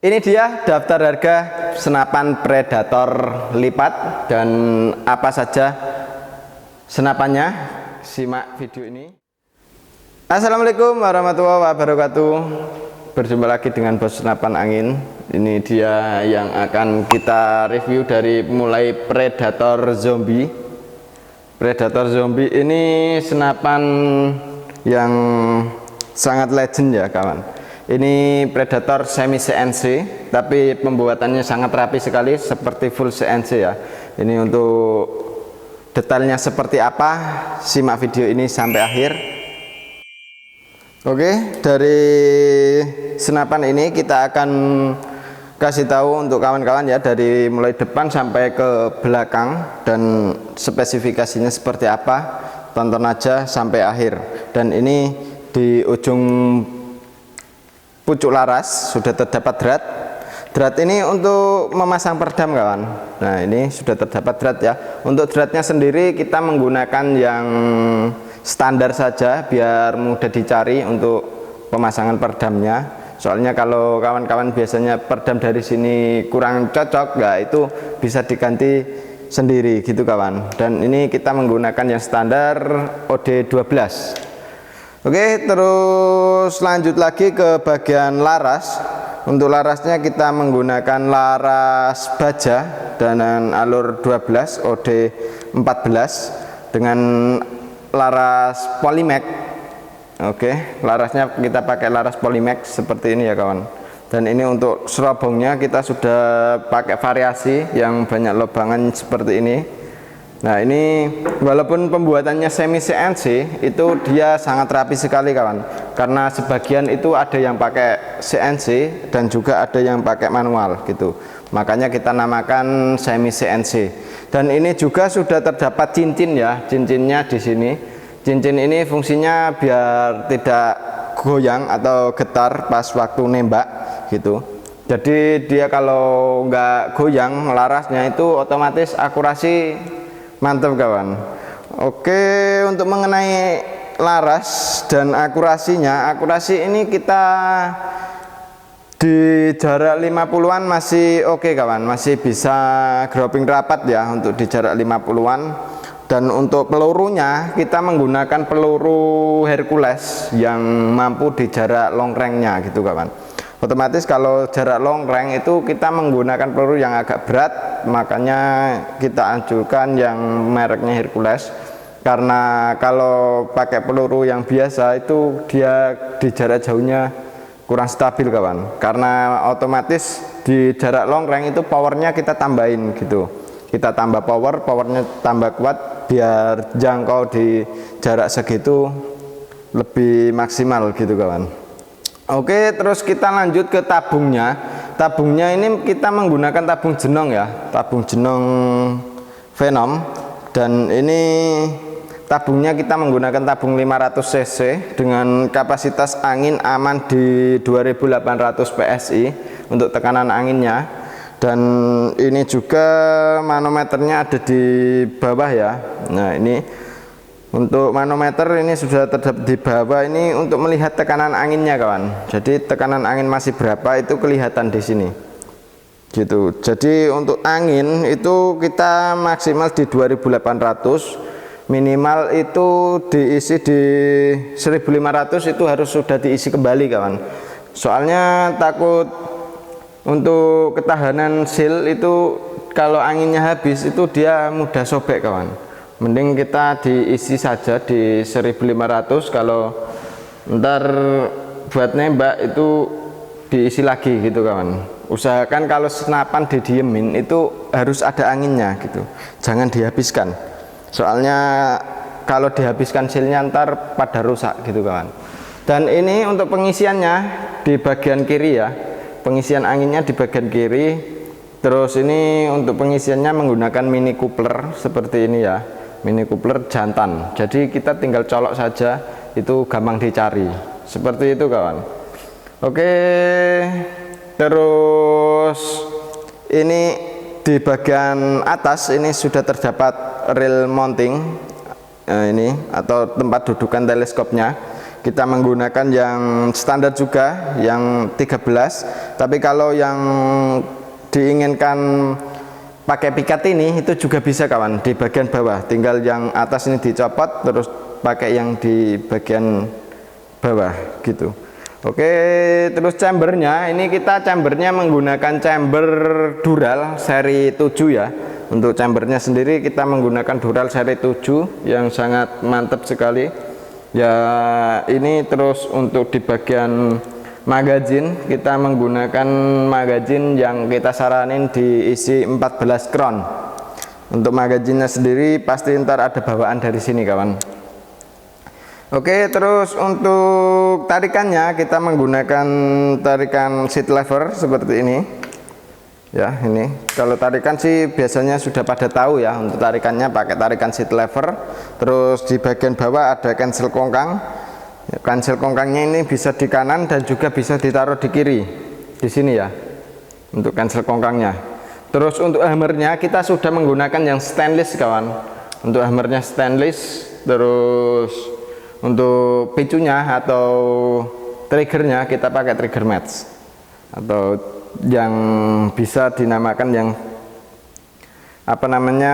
Ini dia daftar harga senapan Predator lipat dan apa saja senapannya. Simak video ini. Assalamualaikum warahmatullahi wabarakatuh. Berjumpa lagi dengan Bos Senapan Angin. Ini dia yang akan kita review dari mulai Predator Zombie. Predator Zombie ini senapan yang sangat legend ya kawan. Ini Predator semi CNC, tapi pembuatannya sangat rapi sekali, seperti full CNC ya. Ini untuk detailnya seperti apa, simak video ini sampai akhir. Oke, dari senapan ini kita akan kasih tahu untuk kawan-kawan ya, dari mulai depan sampai ke belakang dan spesifikasinya seperti apa. Tonton aja sampai akhir. Dan ini di ujung pucuk laras sudah terdapat drat ini untuk memasang peredam kawan. Nah ini sudah terdapat drat ya. Untuk dratnya sendiri kita menggunakan yang standar saja biar mudah dicari untuk pemasangan peredamnya. Soalnya kalau kawan-kawan biasanya peredam dari sini kurang cocok ya, itu bisa diganti sendiri gitu kawan. Dan ini kita menggunakan yang standar OD12. Oke, terus lanjut lagi ke bagian laras. Untuk larasnya kita menggunakan laras baja dengan alur 12 OD14 dengan laras Polymax. Oke, larasnya kita pakai laras Polymax seperti ini ya kawan. Dan ini untuk serobongnya kita sudah pakai variasi yang banyak lobangan seperti ini. Nah ini walaupun pembuatannya semi CNC itu dia sangat rapi sekali kawan, karena sebagian itu ada yang pakai CNC dan juga ada yang pakai manual gitu, makanya kita namakan semi CNC. Dan ini juga sudah terdapat cincin ya, cincinnya di sini. Cincin ini fungsinya biar tidak goyang atau getar pas waktu nembak gitu. Jadi dia kalau nggak goyang larasnya itu otomatis akurasi mantap kawan. Oke, untuk mengenai laras dan akurasinya, akurasi ini kita di jarak 50-an masih oke kawan, masih bisa grouping rapat ya untuk di jarak 50-an. Dan untuk pelurunya kita menggunakan peluru Hercules yang mampu di jarak long range-nya gitu kawan. Otomatis kalau jarak long range itu kita menggunakan peluru yang agak berat, makanya kita anjurkan yang mereknya Hercules. Karena kalau pakai peluru yang biasa itu dia di jarak jauhnya kurang stabil kawan. Karena otomatis di jarak long range itu powernya kita tambahin gitu. Kita tambah powernya tambah kuat biar jangkau di jarak segitu lebih maksimal gitu kawan. Oke, terus kita lanjut ke tabungnya. Tabungnya ini kita menggunakan tabung jenong ya, tabung jenong Venom. Dan ini tabungnya kita menggunakan tabung 500 cc dengan kapasitas angin aman di 2800 PSI untuk tekanan anginnya. Dan ini juga manometernya ada di bawah ya. Nah ini untuk manometer ini sudah terdapat di bawah ini untuk melihat tekanan anginnya kawan. Jadi tekanan angin masih berapa itu kelihatan di sini gitu. Jadi untuk angin itu kita maksimal di 2800, minimal itu diisi di 1500 itu harus sudah diisi kembali kawan. Soalnya takut untuk ketahanan seal itu kalau anginnya habis itu dia mudah sobek kawan. Mending kita diisi saja di 1500, kalau ntar buat nembak itu diisi lagi gitu kawan. Usahakan kalau senapan didiemin itu harus ada anginnya gitu, jangan dihabiskan. Soalnya kalau dihabiskan sealnya ntar pada rusak gitu kawan. Dan ini untuk pengisiannya di bagian kiri ya, pengisian anginnya di bagian kiri. Terus ini untuk pengisiannya menggunakan mini coupler seperti ini ya, mini coupler jantan. Jadi kita tinggal colok saja, itu gampang dicari seperti itu kawan. Oke, terus ini di bagian atas ini sudah terdapat rail mounting ini atau tempat dudukan teleskopnya. kita menggunakan yang standar juga, yang 13. Tapi kalau yang diinginkan pakai pikat ini, itu juga bisa kawan, di bagian bawah. Tinggal yang atas ini dicopot, terus pakai yang di bagian bawah gitu. Oke, terus chambernya, ini kita chambernya menggunakan chamber Dural seri 7 ya. Untuk chambernya sendiri kita menggunakan Dural seri 7 yang sangat mantap sekali ya. Ini terus untuk di bagian magazin kita menggunakan magazin yang kita saranin diisi 14 kron. Untuk magazinnya sendiri pasti ntar ada bawaan dari sini kawan. Oke, terus untuk tarikannya kita menggunakan tarikan seat lever seperti ini ya. Ini kalau tarikan sih biasanya sudah pada tahu ya, untuk tarikannya pakai tarikan seat lever. Terus di bagian bawah ada cancel kongkang. Cancel kongkangnya ini bisa di kanan dan juga bisa ditaruh di kiri di sini ya, untuk cancel kongkangnya. Terus untuk hammernya kita sudah menggunakan yang stainless kawan. Untuk hammernya stainless. Terus untuk picunya atau triggernya kita pakai trigger match, atau yang bisa dinamakan yang apa namanya,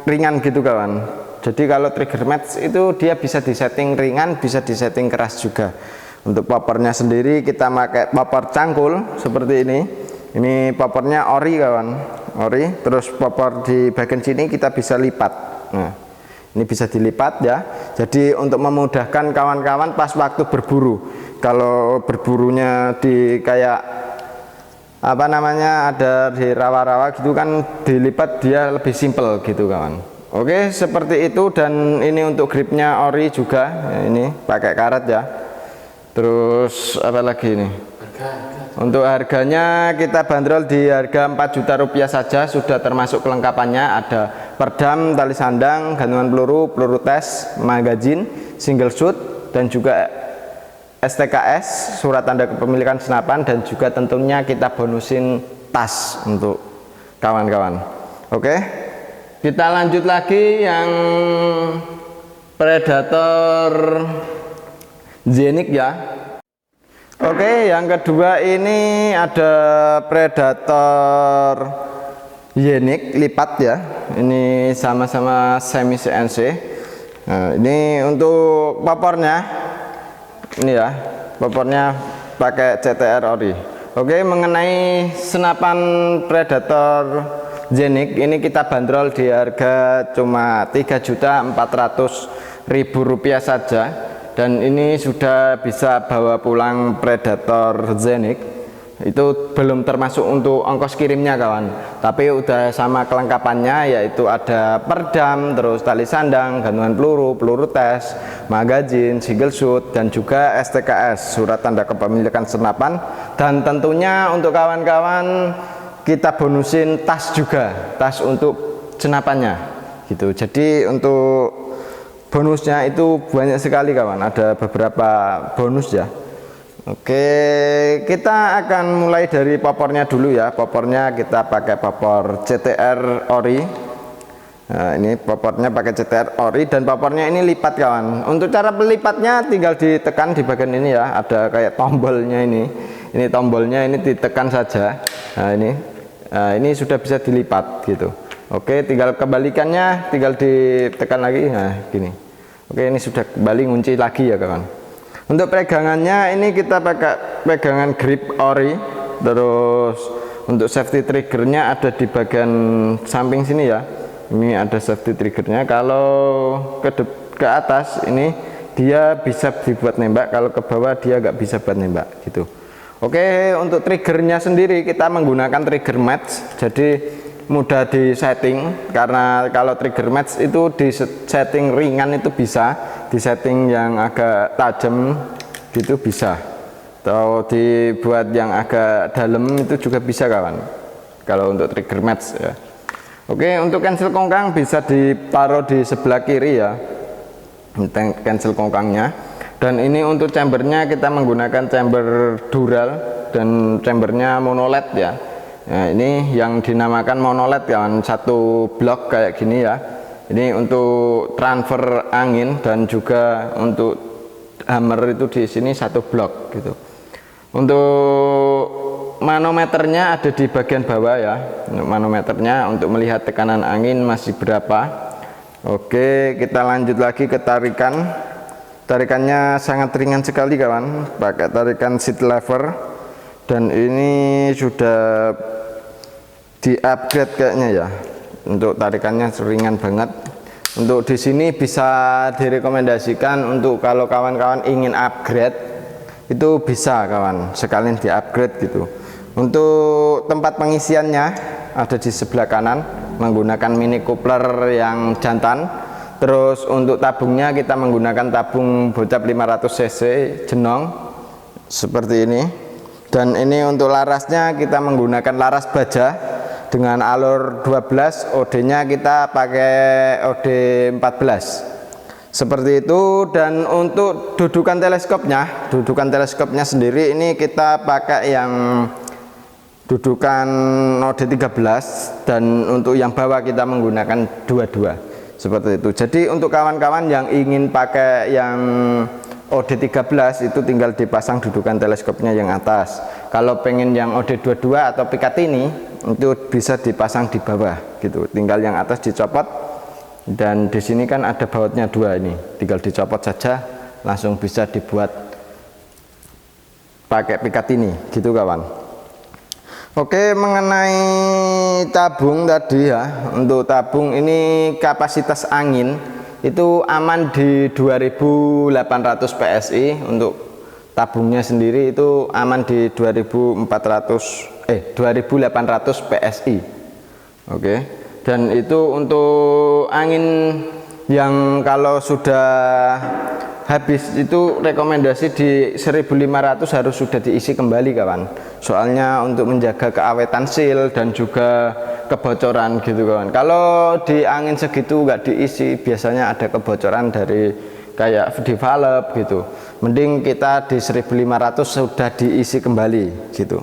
ringan gitu kawan. Jadi kalau trigger match itu dia bisa disetting ringan, bisa disetting keras juga. Untuk poppernya sendiri kita pakai popper cangkul seperti ini. Ini poppernya ori kawan, ori. Terus popper di bagian sini kita bisa lipat. Nah, ini bisa dilipat ya. Jadi untuk memudahkan kawan-kawan pas waktu berburu. Kalau berburunya di kayak apa namanya, ada di rawa-rawa gitu kan, dilipat dia lebih simple gitu kawan. Oke, seperti itu. Dan ini untuk gripnya ori juga ya, ini pakai karet ya. Terus apa lagi ini? Untuk harganya kita bandrol di harga 4 juta rupiah saja, sudah termasuk kelengkapannya. Ada perdam, tali sandang, gantungan peluru, peluru tes, magazin, single shoot, dan juga STKS, surat tanda kepemilikan senapan, dan juga tentunya kita bonusin tas untuk kawan-kawan. Oke, kita lanjut lagi yang Predator Zenik ya. Oke, yang kedua ini ada Predator Zenik lipat ya. Ini sama-sama semi CNC. Nah, ini untuk poppernya ini ya, poppernya pakai CTR ori. Oke, mengenai senapan Predator Zenik ini kita bandrol di harga cuma 3.400.000 rupiah saja. Dan ini sudah bisa bawa pulang Predator Zenik. Itu belum termasuk untuk ongkos kirimnya kawan, tapi udah sama kelengkapannya, yaitu ada perdam, terus tali sandang, gantungan peluru, peluru tes, magazin, single shoot, dan juga STKS, surat tanda kepemilikan senapan. Dan tentunya untuk kawan-kawan kita bonusin tas juga, tas untuk senapannya gitu. Jadi untuk bonusnya itu banyak sekali kawan, ada beberapa bonus ya. Oke, kita akan mulai dari poppernya dulu ya. Poppernya kita pakai popper CTR ori. Nah, ini poppernya pakai CTR ori, dan poppernya ini lipat kawan. Untuk cara pelipatnya tinggal ditekan di bagian ini ya, ada kayak tombolnya ini. Ini tombolnya, ini ditekan saja. Nah ini sudah bisa dilipat gitu. Oke, tinggal kebalikannya, tinggal ditekan lagi. Nah gini. Oke, ini sudah kembali, ngunci lagi ya kawan. Untuk pegangannya ini kita pakai pegangan grip ori. Terus untuk safety triggernya ada di bagian samping sini ya. Ini ada safety triggernya. Kalau ke atas ini dia bisa dibuat nembak, kalau ke bawah dia nggak bisa buat nembak gitu. Oke, untuk triggernya sendiri kita menggunakan trigger match. Jadi mudah di setting, karena kalau trigger match itu di setting ringan itu bisa, di setting yang agak tajam gitu bisa, atau dibuat yang agak dalam itu juga bisa kawan, kalau untuk trigger match ya. Oke, untuk cancel kongkang bisa ditaruh di sebelah kiri ya, cancel kongkangnya. Dan ini untuk chambernya kita menggunakan chamber Dural dan chambernya monoled ya. Nah, ini yang dinamakan monoled kawan, satu blok kayak gini ya. Ini untuk transfer angin dan juga untuk hammer itu di sini 1 blok gitu. Untuk manometernya ada di bagian bawah ya. Untuk manometernya untuk melihat tekanan angin masih berapa. Oke, kita lanjut lagi ke tarikan. Tarikannya sangat ringan sekali kawan, pakai tarikan seat lever, dan ini sudah di upgrade kayaknya ya. Untuk tarikannya ringan banget. Untuk di sini bisa direkomendasikan untuk kalau kawan-kawan ingin upgrade itu bisa kawan, sekalian di upgrade gitu. Untuk tempat pengisiannya ada di sebelah kanan menggunakan mini coupler yang jantan. Terus untuk tabungnya kita menggunakan tabung bocap 500 cc jenong seperti ini. Dan ini untuk larasnya kita menggunakan laras baja dengan alur 12, OD-nya kita pakai OD 14 seperti itu. Dan untuk dudukan teleskopnya sendiri ini kita pakai yang dudukan OD 13, dan untuk yang bawah kita menggunakan 22 seperti itu. Jadi untuk kawan-kawan yang ingin pakai yang OD 13 itu tinggal dipasang dudukan teleskopnya yang atas. Kalau pengen yang OD 22 atau Picatinny itu bisa dipasang di bawah gitu, tinggal yang atas dicopot. Dan di sini kan ada bautnya 2 ini, tinggal dicopot saja langsung bisa dibuat pakai Picatinny gitu kawan. Oke, mengenai tabung tadi ya, untuk tabung ini kapasitas angin itu aman di 2800 PSI. Untuk tabungnya sendiri itu aman di 2800 PSI. Oke. Dan itu untuk angin yang kalau sudah habis itu rekomendasi di 1500 harus sudah diisi kembali kawan. Soalnya untuk menjaga keawetan seal dan juga kebocoran gitu kawan. Kalau di angin segitu nggak diisi biasanya ada kebocoran dari kayak di valve gitu. Mending kita di 1500 sudah diisi kembali gitu.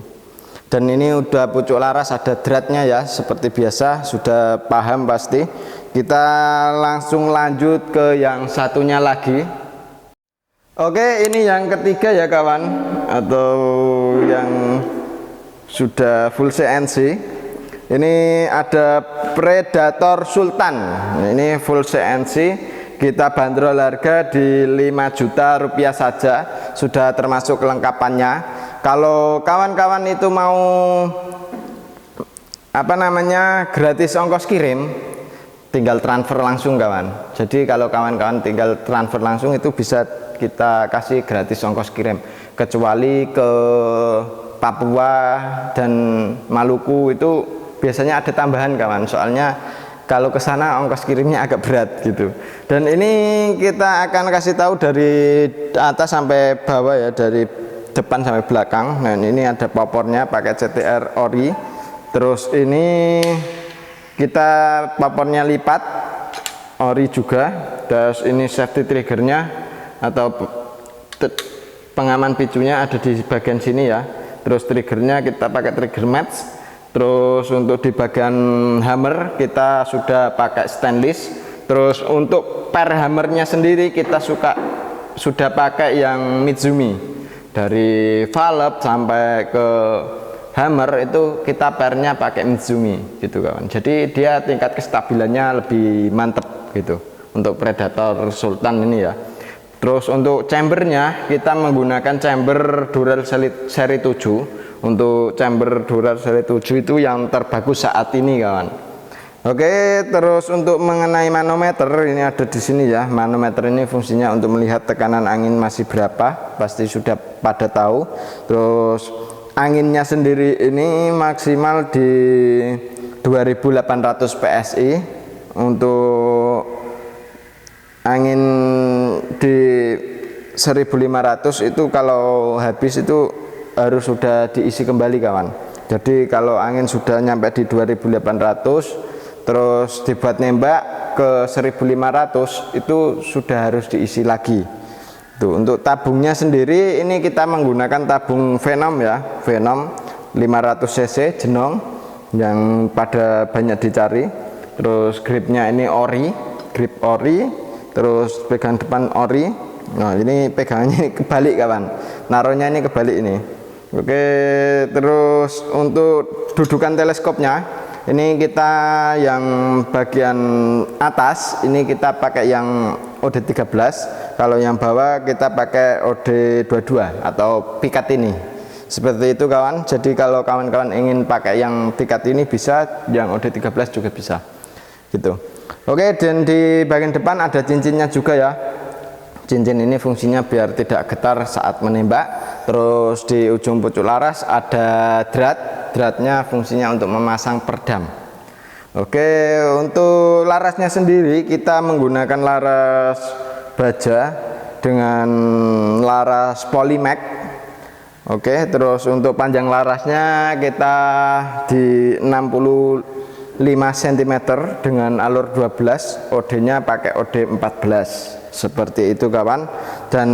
Dan ini udah pucuk laras, ada dratnya ya, seperti biasa, sudah paham pasti. Kita langsung lanjut ke yang satunya lagi. Oke, ini yang ketiga ya kawan, atau yang sudah full CNC. Ini ada Predator Sultan. Ini full CNC, kita bandrol harga di 5 juta rupiah saja, sudah termasuk kelengkapannya. Kalau kawan-kawan itu mau gratis ongkos kirim, tinggal transfer langsung kawan. Jadi kalau kawan-kawan tinggal transfer langsung itu bisa kita kasih gratis ongkos kirim, kecuali ke Papua dan Maluku itu biasanya ada tambahan kawan, soalnya kalau ke sana ongkos kirimnya agak berat gitu. Dan ini kita akan kasih tahu dari atas sampai bawah ya, dari depan sampai belakang. Nah ini ada popornya pakai CTR ori. Terus ini kita popornya lipat ori juga. Terus ini safety triggernya atau pengaman picunya ada di bagian sini ya. Terus triggernya kita pakai trigger match. Terus untuk di bagian hammer kita sudah pakai stainless. Terus untuk per hammernya sendiri kita sudah pakai yang Mitsumi. Dari valve sampai ke hammer itu kita pernya pakai Mitsumi gitu kawan. Jadi dia tingkat kestabilannya lebih mantep gitu untuk Predator Sultan ini ya. Terus untuk chambernya kita menggunakan chamber Dural seri 7. Untuk chamber Dural seri 7 itu yang terbagus saat ini kawan. Oke, terus untuk mengenai manometer ini ada di sini ya. Manometer ini fungsinya untuk melihat tekanan angin masih berapa, pasti sudah pada tahu. Terus anginnya sendiri ini maksimal di 2800 PSI. Untuk angin di 1500 itu kalau habis itu harus sudah diisi kembali kawan. Jadi kalau angin sudah nyampe di 2800 terus dibuat nembak ke 1500 itu sudah harus diisi lagi. Tuh, untuk tabungnya sendiri ini kita menggunakan tabung Venom ya, Venom 500 cc jenong yang pada banyak dicari. Terus gripnya ini ori, grip ori, terus pegang depan ori. Nah, ini pegangannya ini kebalik kawan, naruhnya ini kebalik ini. Oke, terus untuk dudukan teleskopnya ini kita yang bagian atas ini kita pakai yang OD13, kalau yang bawah kita pakai OD22 atau pikat ini. Seperti itu kawan. Jadi kalau kawan-kawan ingin pakai yang pikat ini bisa, yang OD13 juga bisa. Gitu. Oke, dan di bagian depan ada cincinnya juga ya. Cincin ini fungsinya biar tidak getar saat menembak. Terus di ujung pucuk laras ada dratnya fungsinya untuk memasang peredam. Oke, untuk larasnya sendiri kita menggunakan laras baja dengan laras Polymax. Oke, terus untuk panjang larasnya kita di 65 cm dengan alur 12, OD-nya pakai OD 14. Seperti itu kawan. Dan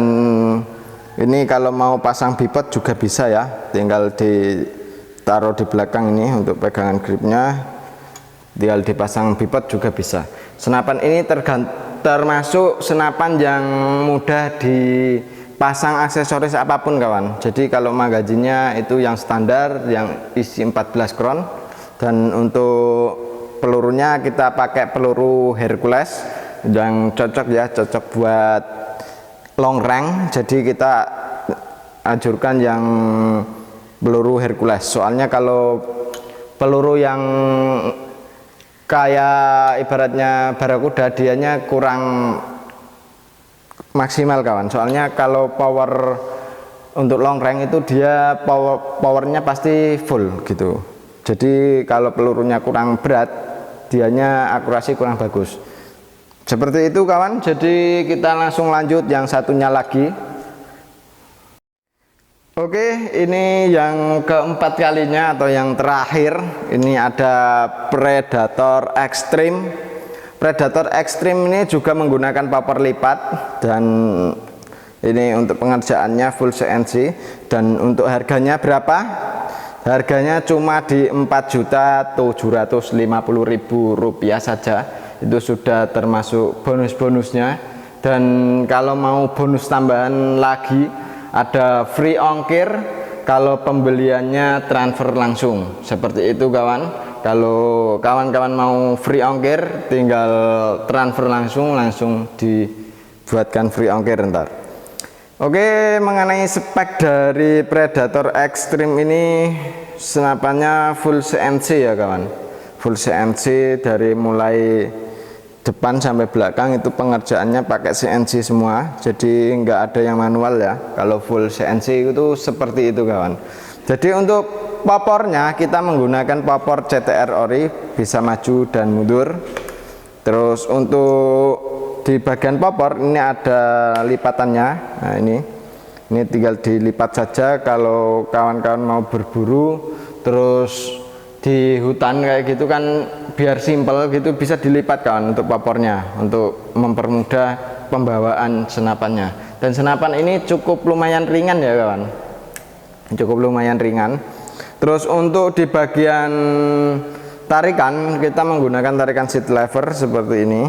ini kalau mau pasang bipod juga bisa ya, tinggal ditaruh di belakang ini untuk pegangan gripnya, tinggal dipasang bipod juga bisa. Senapan ini termasuk senapan yang mudah dipasang aksesoris apapun kawan. Jadi kalau magazinnya itu yang standar yang isi 14 kron, dan untuk pelurunya kita pakai peluru Hercules yang cocok ya, cocok buat long range. Jadi kita anjurkan yang peluru Hercules, soalnya kalau peluru yang kayak ibaratnya Barakuda dianya kurang maksimal kawan. Soalnya kalau power untuk long range itu dia powernya pasti full gitu. Jadi kalau pelurunya kurang berat, dianya akurasi kurang bagus. Seperti itu kawan. Jadi kita langsung lanjut yang satunya lagi. Oke, ini yang keempat kalinya atau yang terakhir. Ini ada Predator Extreme. Predator Extreme ini juga menggunakan popor lipat, dan ini untuk pengerjaannya full CNC. Dan untuk harganya berapa? Harganya cuma di Rp4.750.000 saja. Itu sudah termasuk bonus-bonusnya. Dan kalau mau bonus tambahan lagi, ada free ongkir kalau pembeliannya transfer langsung. Seperti itu kawan. Kalau kawan-kawan mau free ongkir, tinggal transfer langsung dibuatkan free ongkir ntar. Oke, mengenai spek dari Predator Extreme ini, senapannya full CNC ya kawan. Full CNC dari mulai depan sampai belakang itu pengerjaannya pakai CNC semua, jadi nggak ada yang manual ya. Kalau full CNC itu seperti itu kawan. Jadi untuk popornya kita menggunakan popor CTR ori, bisa maju dan mundur. Terus untuk di bagian popor ini ada lipatannya. Nah ini tinggal dilipat saja kalau kawan-kawan mau berburu terus di hutan kayak gitu kan, biar simpel gitu, bisa dilipat kawan untuk popornya, untuk mempermudah pembawaan senapannya. Dan senapan ini cukup lumayan ringan ya kawan, cukup lumayan ringan. Terus untuk di bagian tarikan kita menggunakan tarikan seat lever seperti ini.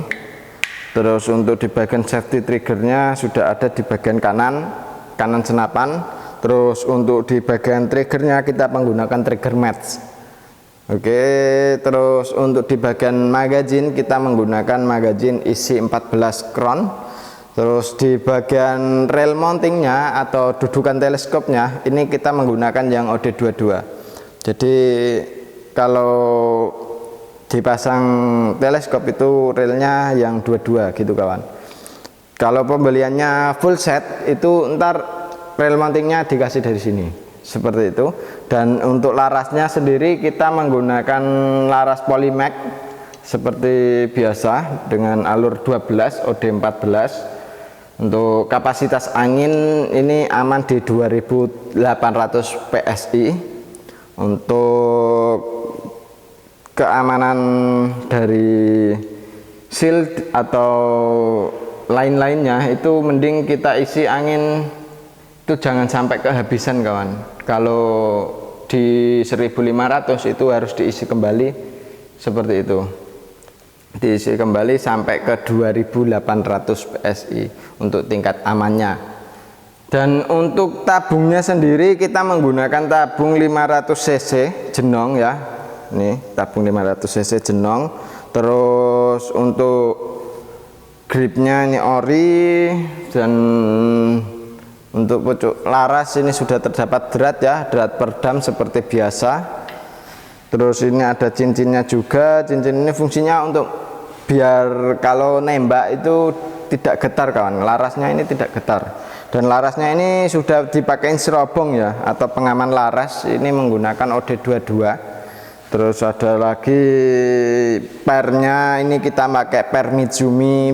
Terus untuk di bagian safety triggernya sudah ada di bagian kanan senapan. Terus untuk di bagian triggernya kita menggunakan trigger match. Oke, terus untuk di bagian magazin kita menggunakan magazin isi 14 kron. Terus di bagian rail mountingnya atau dudukan teleskopnya ini kita menggunakan yang OD22. Jadi kalau dipasang teleskop itu railnya yang 22 gitu kawan. Kalau pembeliannya full set itu ntar rail mountingnya dikasih dari sini. Seperti itu. Dan untuk larasnya sendiri kita menggunakan laras Polymax seperti biasa dengan alur 12 OD14. Untuk kapasitas angin ini aman di 2800 PSI. Untuk keamanan dari shield atau lain-lainnya itu mending kita isi angin itu jangan sampai kehabisan kawan. Kalau di 1500 itu harus diisi kembali seperti itu. diisi kembali sampai ke 2800 PSI untuk tingkat amannya. Dan untuk tabungnya sendiri kita menggunakan tabung 500 cc jenong ya, ini tabung 500 cc jenong. Terus untuk gripnya ini ori, dan untuk pucuk laras ini sudah terdapat drat ya, drat perdam seperti biasa. Terus ini ada cincinnya juga. Cincin ini fungsinya untuk biar kalau nembak itu tidak getar kawan, larasnya ini tidak getar. Dan larasnya ini sudah dipakai serobong ya, atau pengaman laras, ini menggunakan OD22. Terus ada lagi pernya, ini kita pakai per Mizumi,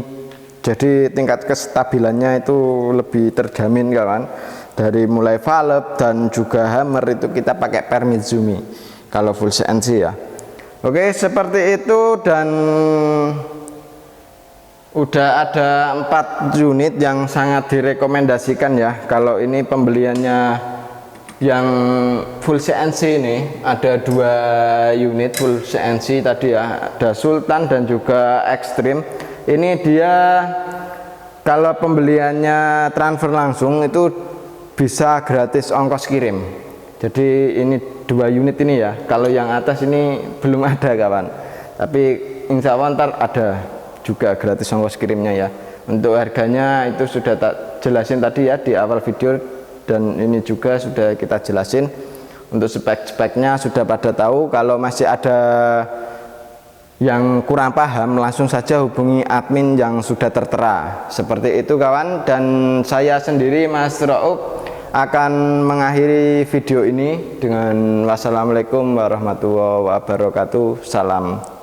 jadi tingkat kestabilannya itu lebih terjamin kawan. Dari mulai valve dan juga hammer itu kita pakai per Mizumi kalau full CNC ya. Oke, seperti itu. Dan udah ada 4 unit yang sangat direkomendasikan ya. Kalau ini pembeliannya yang full CNC, ini ada 2 unit full CNC tadi ya, ada Sultan dan juga Extreme. Ini dia kalau pembeliannya transfer langsung itu bisa gratis ongkos kirim. Jadi ini 2 unit ini ya, kalau yang atas ini belum ada kawan, tapi insya Allah ntar ada juga gratis ongkos kirimnya ya. Untuk harganya itu sudah tak jelasin tadi ya di awal video, dan ini juga sudah kita jelasin. Untuk spek-speknya sudah pada tahu. Kalau masih ada yang kurang paham, langsung saja hubungi admin yang sudah tertera. Seperti itu kawan. Dan saya sendiri Mas Rauf akan mengakhiri video ini dengan wassalamualaikum warahmatullahi wabarakatuh. Salam